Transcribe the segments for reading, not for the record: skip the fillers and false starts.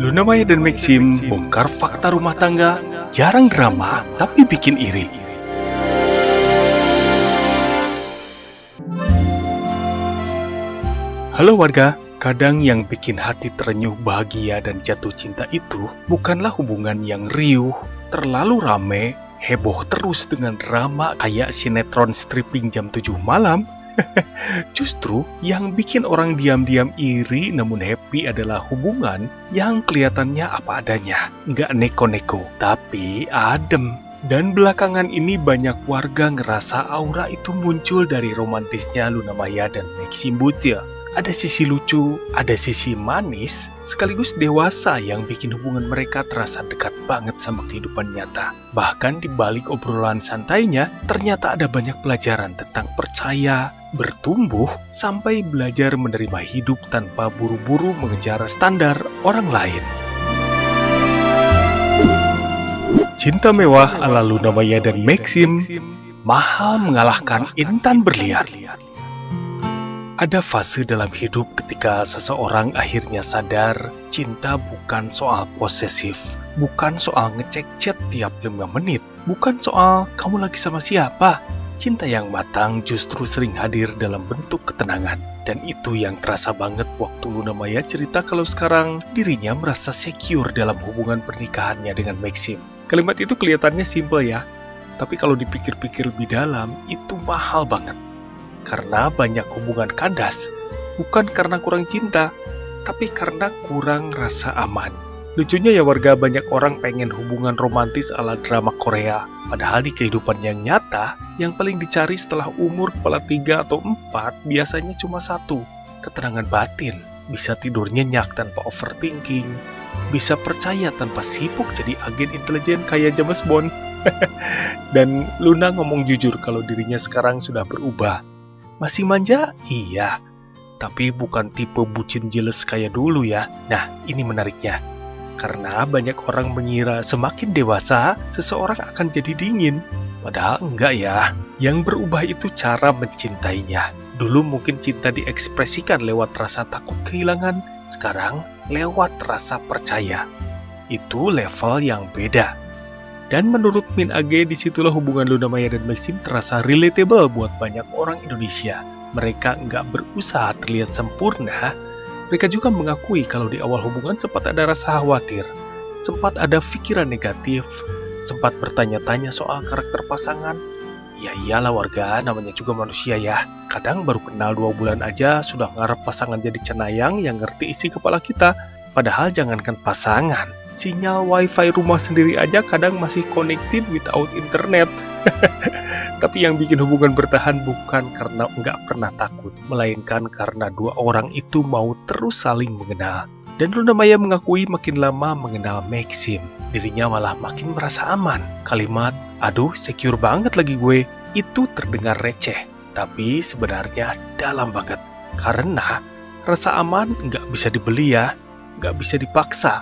Luna Maya dan Maxim bongkar fakta rumah tangga, jarang drama tapi bikin iri. Halo warga, kadang yang bikin hati terenyuh bahagia dan jatuh cinta itu bukanlah hubungan yang riuh, terlalu rame, heboh terus dengan drama kayak sinetron stripping jam 7 malam. Justru yang bikin orang diam-diam iri namun happy adalah hubungan yang kelihatannya apa adanya, nggak neko-neko, tapi adem. Dan belakangan ini banyak warga ngerasa aura itu muncul dari romantisnya Luna Maya dan Maxim Butya. Ada sisi lucu, ada sisi manis, sekaligus dewasa yang bikin hubungan mereka terasa dekat banget sama kehidupan nyata. Bahkan di balik obrolan santainya, ternyata ada banyak pelajaran tentang percaya, bertumbuh, sampai belajar menerima hidup tanpa buru-buru mengejar standar orang lain. Cinta mewah ala Luna Maya dan Maxim, mahal mengalahkan intan berlian. Ada fase dalam hidup ketika seseorang akhirnya sadar cinta bukan soal posesif, bukan soal ngecek chat tiap 5 menit, bukan soal kamu lagi sama siapa. Cinta yang matang justru sering hadir dalam bentuk ketenangan. Dan itu yang terasa banget waktu Luna Maya cerita kalau sekarang dirinya merasa secure dalam hubungan pernikahannya dengan Maxim. Kalimat itu kelihatannya simple ya, tapi kalau dipikir-pikir lebih dalam, itu mahal banget. Karena banyak hubungan kandas, bukan karena kurang cinta, tapi karena kurang rasa aman. Lucunya ya warga, banyak orang pengen hubungan romantis ala drama Korea, padahal di kehidupan yang nyata, yang paling dicari setelah umur kepala 3 atau 4 biasanya cuma satu, ketenangan batin. Bisa tidur nyenyak tanpa overthinking, bisa percaya tanpa sibuk jadi agen intelijen kayak James Bond. Dan Luna ngomong jujur kalau dirinya sekarang sudah berubah. Masih manja? Iya. Tapi bukan tipe bucin jealous kayak dulu ya. Nah, ini menariknya. Karena banyak orang mengira semakin dewasa, seseorang akan jadi dingin. Padahal enggak ya. Yang berubah itu cara mencintainya. Dulu mungkin cinta diekspresikan lewat rasa takut kehilangan. Sekarang lewat rasa percaya. Itu level yang beda. Dan menurut Min AG, disitulah hubungan Luna Maya dan Maxim terasa relatable buat banyak orang Indonesia. Mereka nggak berusaha terlihat sempurna. Mereka juga mengakui kalau di awal hubungan sempat ada rasa khawatir, sempat ada pikiran negatif, sempat bertanya-tanya soal karakter pasangan. Ya iyalah warga, namanya juga manusia ya. Kadang baru kenal 2 bulan aja sudah ngarep pasangan jadi cenayang yang ngerti isi kepala kita. Padahal jangankan pasangan, sinyal wifi rumah sendiri aja kadang masih connected without internet. Tapi yang bikin hubungan bertahan bukan karena nggak pernah takut, melainkan karena 2 orang itu mau terus saling mengenal. Dan Luna Maya mengakui makin lama mengenal Maxim, dirinya malah makin merasa aman. Kalimat, aduh secure banget lagi gue, itu terdengar receh, tapi sebenarnya dalam banget. Karena rasa aman nggak bisa dibeli ya. Nggak bisa dipaksa,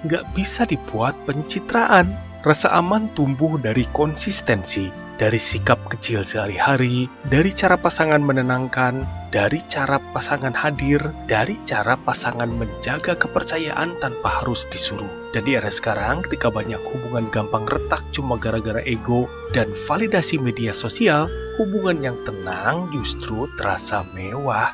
nggak bisa dibuat pencitraan. Rasa aman tumbuh dari konsistensi, dari sikap kecil sehari-hari, dari cara pasangan menenangkan, dari cara pasangan hadir, dari cara pasangan menjaga kepercayaan tanpa harus disuruh. Dan di era sekarang, ketika banyak hubungan gampang retak cuma gara-gara ego dan validasi media sosial, hubungan yang tenang justru terasa mewah.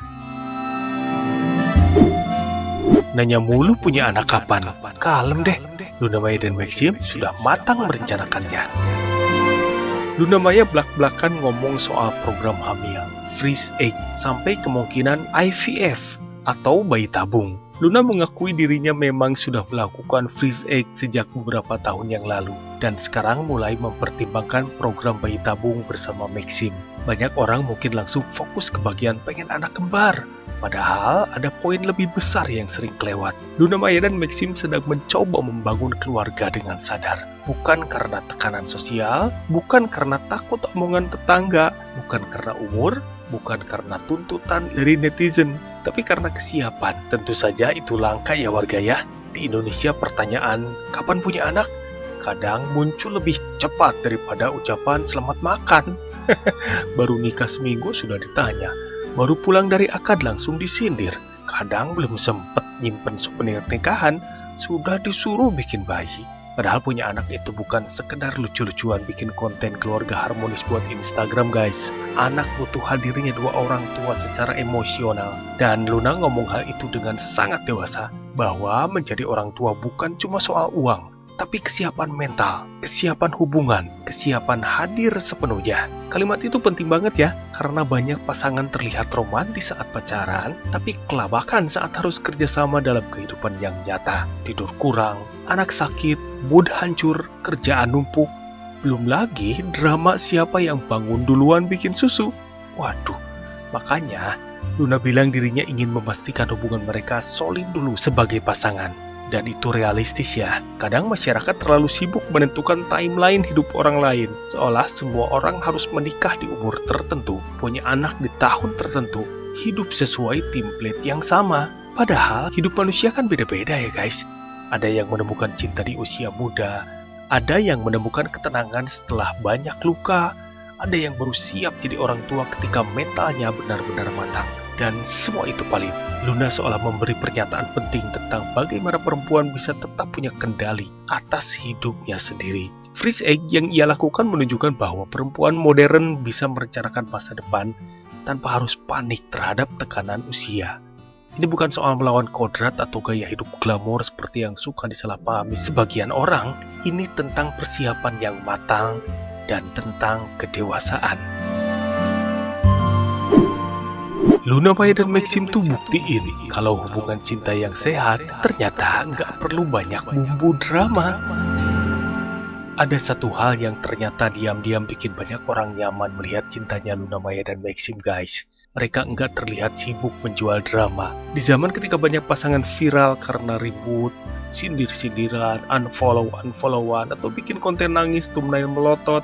Nanya mulu punya anak kapan? Kalem deh, Luna Maya dan Maxim sudah matang merencanakannya. Luna Maya belak-belakan ngomong soal program hamil, freeze egg, sampai kemungkinan IVF atau bayi tabung. Luna mengakui dirinya memang sudah melakukan freeze egg sejak beberapa tahun yang lalu, dan sekarang mulai mempertimbangkan program bayi tabung bersama Maxim. Banyak orang mungkin langsung fokus ke bagian pengen anak kembar. Padahal ada poin lebih besar yang sering kelewat. Luna Maya dan Maxim sedang mencoba membangun keluarga dengan sadar. Bukan karena tekanan sosial, bukan karena takut omongan tetangga, bukan karena umur, bukan karena tuntutan dari netizen, tapi karena kesiapan. Tentu saja itu langka ya warga ya. Di Indonesia pertanyaan, kapan punya anak? Kadang muncul lebih cepat daripada ucapan selamat makan. Baru nikah seminggu sudah ditanya. Baru pulang dari akad langsung disindir. Kadang belum sempet nyimpen souvenir nikahan, sudah disuruh bikin bayi. Padahal punya anak itu bukan sekedar lucu-lucuan bikin konten keluarga harmonis buat Instagram guys. Anak butuh hadirnya dua orang tua secara emosional. Dan Luna ngomong hal itu dengan sangat dewasa, bahwa menjadi orang tua bukan cuma soal uang, tapi kesiapan mental, kesiapan hubungan, kesiapan hadir sepenuhnya. Kalimat itu penting banget ya, karena banyak pasangan terlihat romantis saat pacaran, tapi kelabakan saat harus kerjasama dalam kehidupan yang nyata. Tidur kurang, anak sakit, mood hancur, kerjaan numpuk. Belum lagi drama siapa yang bangun duluan bikin susu. Waduh, makanya Luna bilang dirinya ingin memastikan hubungan mereka solid dulu sebagai pasangan. Dan itu realistis ya. Kadang masyarakat terlalu sibuk menentukan timeline hidup orang lain, seolah semua orang harus menikah di umur tertentu, punya anak di tahun tertentu, hidup sesuai template yang sama. Padahal hidup manusia kan beda-beda ya guys. Ada yang menemukan cinta di usia muda, ada yang menemukan ketenangan setelah banyak luka, ada yang baru siap jadi orang tua ketika mentalnya benar-benar matang. Dan semua itu paling Luna seolah memberi pernyataan penting tentang bagaimana perempuan bisa tetap punya kendali atas hidupnya sendiri. Freeze egg yang ia lakukan menunjukkan bahwa perempuan modern bisa merencanakan masa depan tanpa harus panik terhadap tekanan usia. Ini bukan soal melawan kodrat atau gaya hidup glamor seperti yang suka disalahpahami sebagian orang. Ini tentang persiapan yang matang dan tentang kedewasaan. Luna Maya dan Maxim tuh buktiin kalau hubungan cinta yang sehat ternyata nggak perlu banyak bumbu drama. Ada satu hal yang ternyata diam-diam bikin banyak orang nyaman melihat cintanya Luna Maya dan Maxim guys. Mereka enggak terlihat sibuk menjual drama. Di zaman ketika banyak pasangan viral karena ribut, sindir-sindiran, unfollow-unfollowan, atau bikin konten nangis thumbnail melotot,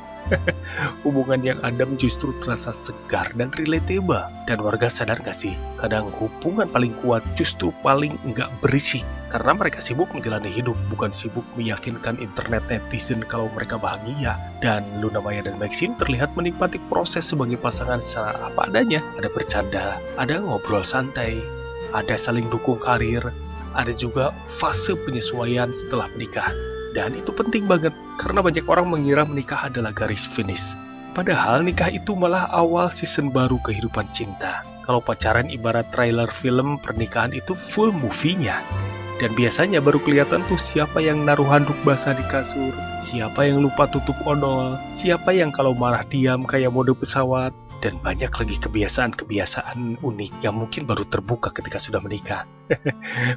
hubungan yang adem justru terasa segar dan relatable. Dan warga sadar gak sih, kadang hubungan paling kuat justru paling enggak berisik, karena mereka sibuk menjalani hidup, bukan sibuk meyakinkan internet netizen kalau mereka bahagia. Dan Luna Maya dan Maxim terlihat menikmati proses sebagai pasangan secara apa adanya. Ada bercanda, ada ngobrol santai, ada saling dukung karir, ada juga fase penyesuaian setelah menikah. Dan itu penting banget, karena banyak orang mengira menikah adalah garis finish. Padahal nikah itu malah awal season baru kehidupan cinta. Kalau pacaran ibarat trailer film, pernikahan itu full movie-nya. Dan biasanya baru kelihatan tuh siapa yang naruh handuk basah di kasur, siapa yang lupa tutup odol, siapa yang kalau marah diam kayak mode pesawat, dan banyak lagi kebiasaan-kebiasaan unik yang mungkin baru terbuka ketika sudah menikah.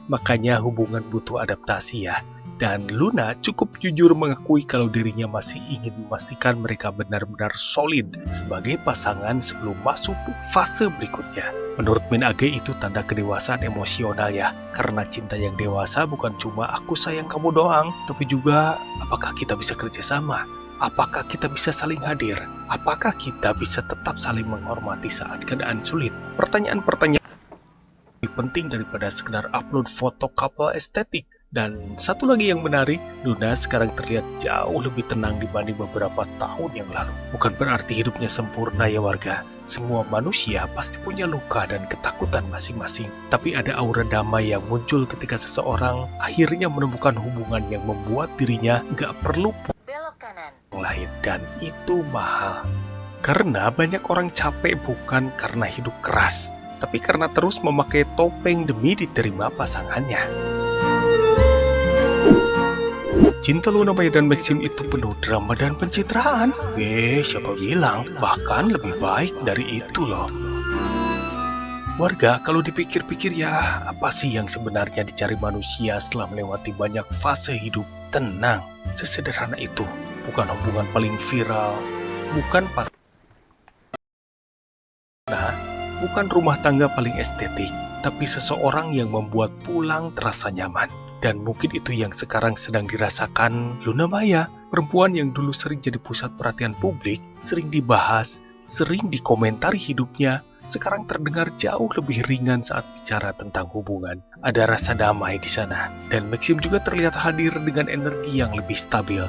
Makanya hubungan butuh adaptasi ya. Dan Luna cukup jujur mengakui kalau dirinya masih ingin memastikan mereka benar-benar solid sebagai pasangan sebelum masuk fase berikutnya. Menurut Min Age itu tanda kedewasaan emosional ya, karena cinta yang dewasa bukan cuma aku sayang kamu doang, tapi juga apakah kita bisa kerjasama, apakah kita bisa saling hadir, apakah kita bisa tetap saling menghormati saat keadaan sulit. Pertanyaan-pertanyaan lebih penting daripada sekedar upload foto couple estetik. Dan satu lagi yang menarik, Luna sekarang terlihat jauh lebih tenang dibanding beberapa tahun yang lalu. Bukan berarti hidupnya sempurna ya warga. Semua manusia pasti punya luka dan ketakutan masing-masing. Tapi ada aura damai yang muncul ketika seseorang akhirnya menemukan hubungan yang membuat dirinya gak perlu belok kanan yang lain. Dan itu mahal. Karena banyak orang capek bukan karena hidup keras, tapi karena terus memakai topeng demi diterima pasangannya. Cinta Luna Maya dan Maxim itu penuh drama dan pencitraan. Siapa bilang? Bahkan lebih baik dari itu loh. Warga, kalau dipikir-pikir ya, apa sih yang sebenarnya dicari manusia setelah melewati banyak fase hidup? Tenang, sesederhana itu. Bukan hubungan paling viral, bukan bukan rumah tangga paling estetik, tapi seseorang yang membuat pulang terasa nyaman. Dan mungkin itu yang sekarang sedang dirasakan Luna Maya, perempuan yang dulu sering jadi pusat perhatian publik, sering dibahas, sering dikomentari hidupnya, sekarang terdengar jauh lebih ringan saat bicara tentang hubungan. Ada rasa damai di sana, dan Maxim juga terlihat hadir dengan energi yang lebih stabil.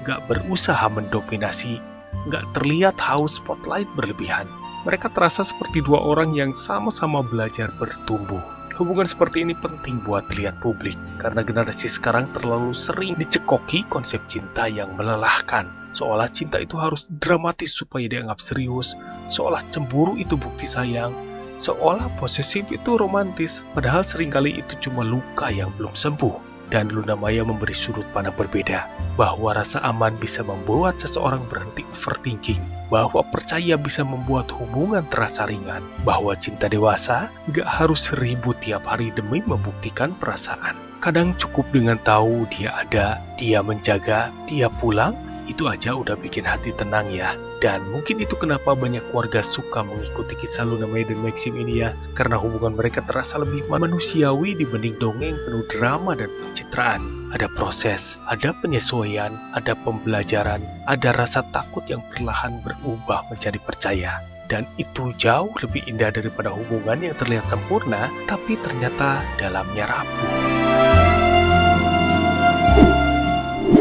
Gak berusaha mendominasi, gak terlihat haus spotlight berlebihan. Mereka terasa seperti dua orang yang sama-sama belajar bertumbuh. Hubungan seperti ini penting buat dilihat publik, karena generasi sekarang terlalu sering dicekoki konsep cinta yang melelahkan. Seolah cinta itu harus dramatis supaya dianggap serius, seolah cemburu itu bukti sayang, seolah posesif itu romantis, padahal seringkali itu cuma luka yang belum sembuh. Dan Luna Maya memberi sudut pandang berbeda, bahwa rasa aman bisa membuat seseorang berhenti overthinking, bahwa percaya bisa membuat hubungan terasa ringan, bahwa cinta dewasa gak harus ribut tiap hari demi membuktikan perasaan. Kadang cukup dengan tahu dia ada, dia menjaga, dia pulang, itu aja udah bikin hati tenang ya. Dan mungkin itu kenapa banyak keluarga suka mengikuti kisah Luna Maya dan Maxim ini ya, karena hubungan mereka terasa lebih manusiawi dibanding dongeng penuh drama dan pencitraan. Ada proses, ada penyesuaian, ada pembelajaran, ada rasa takut yang perlahan berubah menjadi percaya. Dan itu jauh lebih indah daripada hubungan yang terlihat sempurna, tapi ternyata dalamnya rapuh.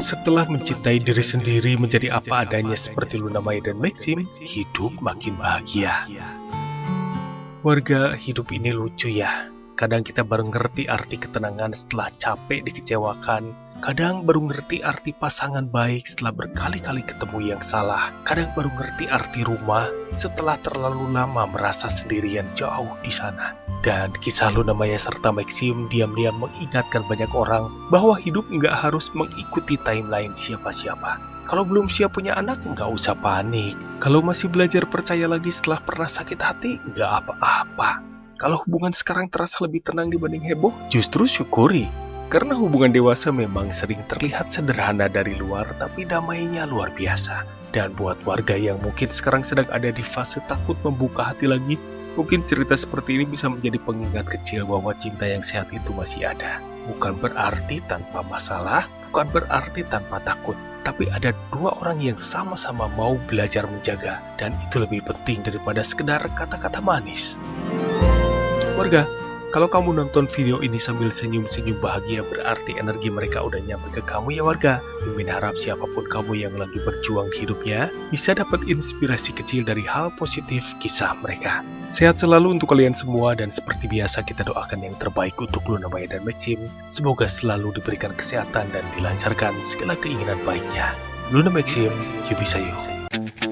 Setelah mencintai diri sendiri menjadi apa adanya seperti Luna Maya dan Maxim, hidup makin bahagia. Warga hidup ini lucu ya. Kadang kita baru ngerti arti ketenangan setelah capek dikecewakan. Kadang baru ngerti arti pasangan baik setelah berkali-kali ketemu yang salah. Kadang baru ngerti arti rumah setelah terlalu lama merasa sendirian jauh di sana. Dan kisah Luna Maya serta Maxim diam-diam mengingatkan banyak orang bahwa hidup nggak harus mengikuti timeline siapa-siapa. Kalau belum siap punya anak, nggak usah panik. Kalau masih belajar percaya lagi setelah pernah sakit hati, nggak apa-apa. Kalau hubungan sekarang terasa lebih tenang dibanding heboh, justru syukuri. Karena hubungan dewasa memang sering terlihat sederhana dari luar, tapi damainya luar biasa. Dan buat warga yang mungkin sekarang sedang ada di fase takut membuka hati lagi, mungkin cerita seperti ini bisa menjadi pengingat kecil bahwa cinta yang sehat itu masih ada. Bukan berarti tanpa masalah, bukan berarti tanpa takut. Tapi ada dua orang yang sama-sama mau belajar menjaga. Dan itu lebih penting daripada sekedar kata-kata manis. Warga, kalau kamu nonton video ini sambil senyum-senyum bahagia, berarti energi mereka udah nyampe ke kamu ya warga. Mimin harap siapapun kamu yang lagi berjuang di hidupnya bisa dapat inspirasi kecil dari hal positif kisah mereka. Sehat selalu untuk kalian semua, dan seperti biasa kita doakan yang terbaik untuk Luna Maya dan Maxim. Semoga selalu diberikan kesehatan dan dilancarkan segala keinginan baiknya. Luna Maxim, you bisa you.